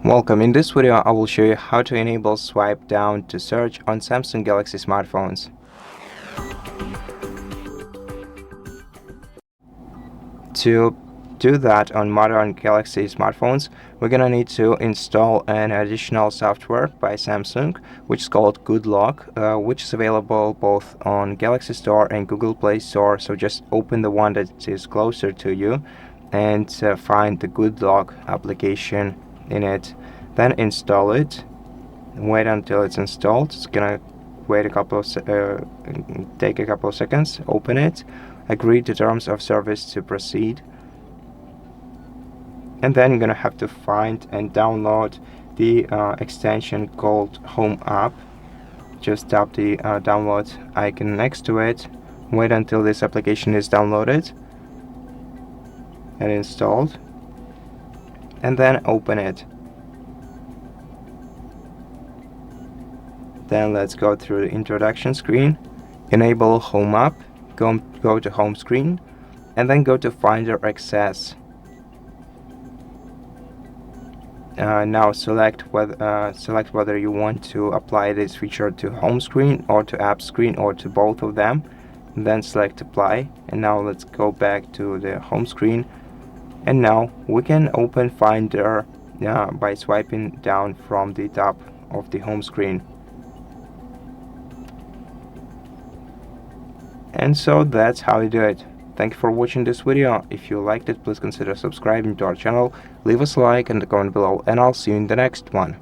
Welcome. In this video, I will show you how to enable swipe down to search on Samsung Galaxy smartphones. To do that on modern Galaxy smartphones, we're gonna need to install an additional software by Samsung, which is called Good Lock, which is available both on Galaxy Store and Google Play Store. So just open the one that is closer to you and find the Good Lock application in it. Then install it. Wait until it's installed. It's gonna wait take a couple of seconds. Open it. Agree to terms of service to proceed. And then you're gonna have to find and download the extension called Home App. Just tap the download icon next to it. Wait until this application is downloaded and installed, and then open it. Then let's go through the introduction screen, enable Home App, go to home screen, and then go to Finder Access. Now select whether you want to apply this feature to home screen or to app screen or to both of them. And then select apply, and now let's go back to the home screen, and now we can open Finder by swiping down from the top of the home screen. And so that's how you do it. Thank you for watching this video. If you liked it, please consider subscribing to our channel, leave us a like and a comment below, and I'll see you in the next one.